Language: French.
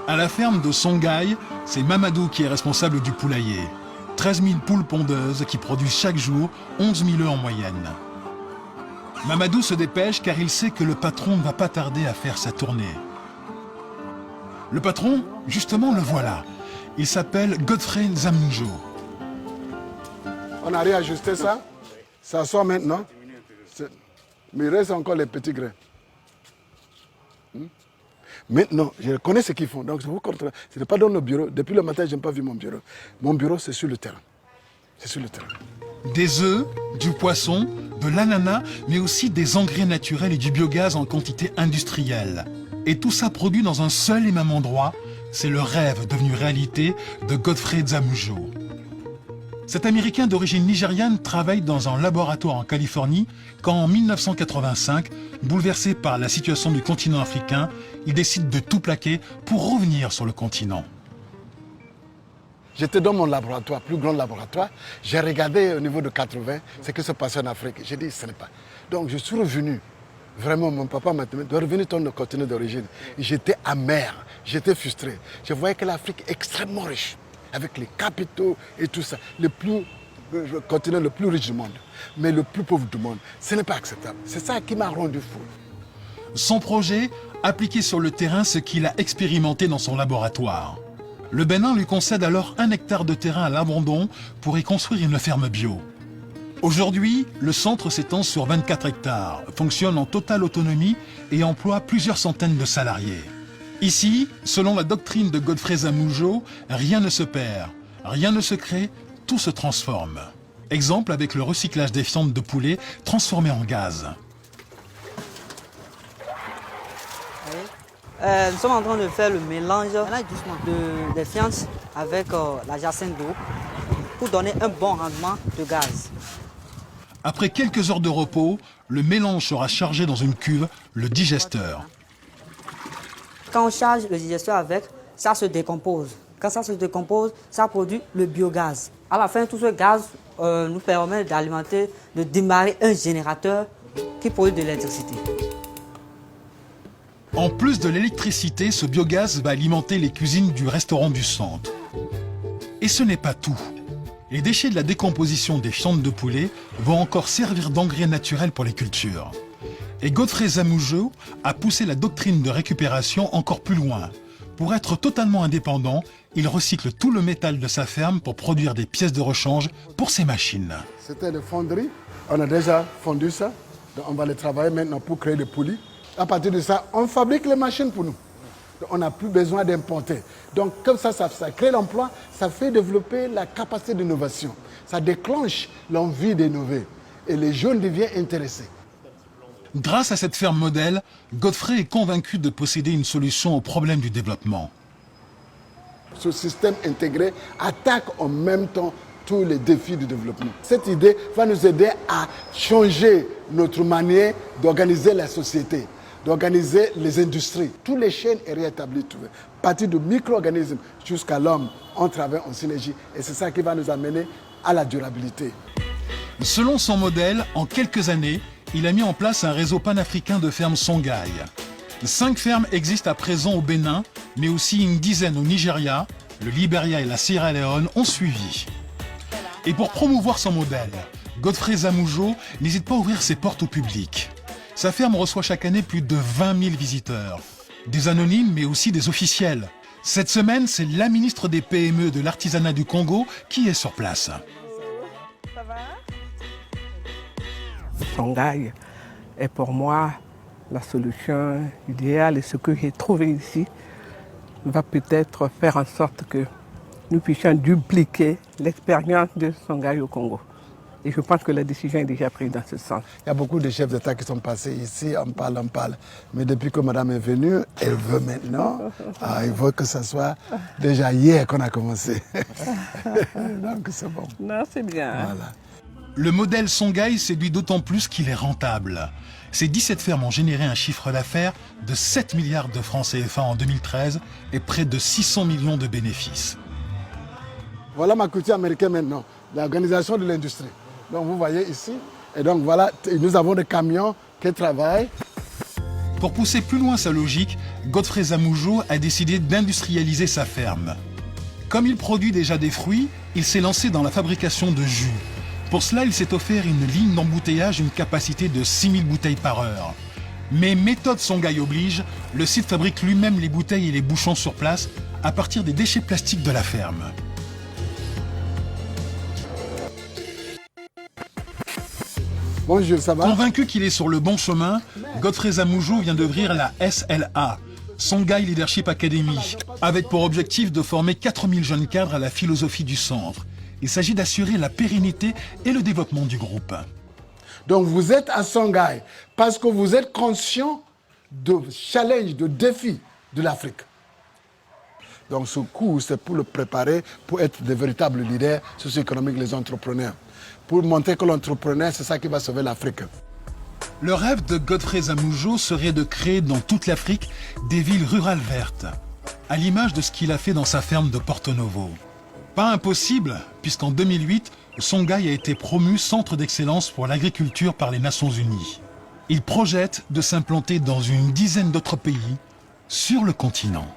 À la ferme de Songhai, c'est Mamadou qui est responsable du poulailler. 13 000 poules pondeuses qui produisent chaque jour 11 000 œufs en moyenne. Mamadou se dépêche car il sait que le patron ne va pas tarder à faire sa tournée. Le patron, justement, le voilà. Il s'appelle Godfrey Zamunjo. On a réajusté ça. Ça sort maintenant. Mais il reste encore les petits grains. Maintenant, je connais ce qu'ils font. Donc, je vous comprends. Ce n'est pas dans nos bureaux. Depuis le matin, je n'ai pas vu mon bureau. Mon bureau, c'est sur le terrain. C'est sur le terrain. Des œufs, du poisson, de l'ananas, mais aussi des engrais naturels et du biogaz en quantité industrielle. Et tout ça produit dans un seul et même endroit. C'est le rêve devenu réalité de Godfrey Zamunjo. Cet Américain d'origine nigériane travaille dans un laboratoire en Californie quand en 1985, bouleversé par la situation du continent africain, il décide de tout plaquer pour revenir sur le continent. J'étais dans mon laboratoire, plus grand laboratoire. J'ai regardé au niveau de 80 ce qui se passait en Afrique. J'ai dit, ce n'est pas. Donc je suis revenu. Vraiment, mon papa m'a dit de revenir dans le continent d'origine. J'étais amer, j'étais frustré. Je voyais que l'Afrique est extrêmement riche, avec les capitaux et tout ça. Le continent le plus riche du monde, mais le plus pauvre du monde. Ce n'est pas acceptable. C'est ça qui m'a rendu fou. Son projet, appliquer sur le terrain ce qu'il a expérimenté dans son laboratoire. Le Bénin lui concède alors 1 hectare de terrain à l'abandon pour y construire une ferme bio. Aujourd'hui, le centre s'étend sur 24 hectares, fonctionne en totale autonomie et emploie plusieurs centaines de salariés. Ici, selon la doctrine de Godfrey Zamunjo, rien ne se perd, rien ne se crée, tout se transforme. Exemple avec le recyclage des fientes de poulet transformées en gaz. Nous sommes en train de faire le mélange des fientes avec la jacinthe d'eau pour donner un bon rendement de gaz. Après quelques heures de repos, le mélange sera chargé dans une cuve, le digesteur. Quand on charge le digesteur avec, ça se décompose. Quand ça se décompose, ça produit le biogaz. À la fin, tout ce gaz nous permet d'alimenter, de démarrer un générateur qui produit de l'électricité. En plus de l'électricité, ce biogaz va alimenter les cuisines du restaurant du centre. Et ce n'est pas tout. Les déchets de la décomposition des fientes de poulet vont encore servir d'engrais naturel pour les cultures. Et Godfrey Zamunjo a poussé la doctrine de récupération encore plus loin. Pour être totalement indépendant, il recycle tout le métal de sa ferme pour produire des pièces de rechange pour ses machines. C'était des fonderies. On a déjà fondu ça. Donc on va les travailler maintenant pour créer des poulies. À partir de ça, on fabrique les machines pour nous. Donc on n'a plus besoin d'importer. Donc comme ça crée l'emploi, ça fait développer la capacité d'innovation. Ça déclenche l'envie d'innover. Et les jeunes deviennent intéressés. Grâce à cette ferme modèle, Godfrey est convaincu de posséder une solution au problème du développement. Ce système intégré attaque en même temps tous les défis du développement. Cette idée va nous aider à changer notre manière d'organiser la société, d'organiser les industries. Toutes les chaînes sont réétablies, à partir de micro-organismes jusqu'à l'homme, on travaille en synergie. Et c'est ça qui va nous amener à la durabilité. Selon son modèle, en quelques années, il a mis en place un réseau panafricain de fermes Songhai. 5 fermes existent à présent au Bénin, mais aussi une dizaine au Nigeria. Le Libéria et la Sierra Leone ont suivi. Et pour promouvoir son modèle, Godfrey Zamunjo n'hésite pas à ouvrir ses portes au public. Sa ferme reçoit chaque année plus de 20 000 visiteurs. Des anonymes, mais aussi des officiels. Cette semaine, c'est la ministre des PME de l'artisanat du Congo qui est sur place. Ça va? Songhai est pour moi la solution idéale et ce que j'ai trouvé ici va peut-être faire en sorte que nous puissions dupliquer l'expérience de Songhai au Congo. Et je pense que la décision est déjà prise dans ce sens. Il y a beaucoup de chefs d'État qui sont passés ici, on parle. Mais depuis que madame est venue, elle veut maintenant. Il veut que ce soit déjà hier qu'on a commencé. Donc c'est bon. Non, c'est bien. Voilà. Le modèle Songhai séduit d'autant plus qu'il est rentable. Ces 17 fermes ont généré un chiffre d'affaires de 7 milliards de francs CFA en 2013 et près de 600 millions de bénéfices. Voilà ma culture américaine maintenant, l'organisation de l'industrie. Donc vous voyez ici, et donc voilà, nous avons des camions qui travaillent. Pour pousser plus loin sa logique, Godfrey Zamoujo a décidé d'industrialiser sa ferme. Comme il produit déjà des fruits, il s'est lancé dans la fabrication de jus. Pour cela, il s'est offert une ligne d'embouteillage d'une capacité de 6000 bouteilles par heure. Mais méthode Songhai oblige, le site fabrique lui-même les bouteilles et les bouchons sur place à partir des déchets plastiques de la ferme. Bonjour, ça va? Convaincu qu'il est sur le bon chemin, Godfrey Zamoujo vient d'ouvrir la SLA, Songhai Leadership Academy, avec pour objectif de former 4000 jeunes cadres à la philosophie du centre. Il s'agit d'assurer la pérennité et le développement du groupe. Donc vous êtes à Songhai parce que vous êtes conscient de challenge, de défis de l'Afrique. Donc ce cours, c'est pour le préparer, pour être de véritables leaders socio-économiques, les entrepreneurs. Pour montrer que l'entrepreneur, c'est ça qui va sauver l'Afrique. Le rêve de Godfrey Zamoujo serait de créer dans toute l'Afrique des villes rurales vertes, à l'image de ce qu'il a fait dans sa ferme de Porto Novo. Pas impossible, puisqu'en 2008, Songhai a été promu centre d'excellence pour l'agriculture par les Nations Unies. Il projette de s'implanter dans une dizaine d'autres pays sur le continent.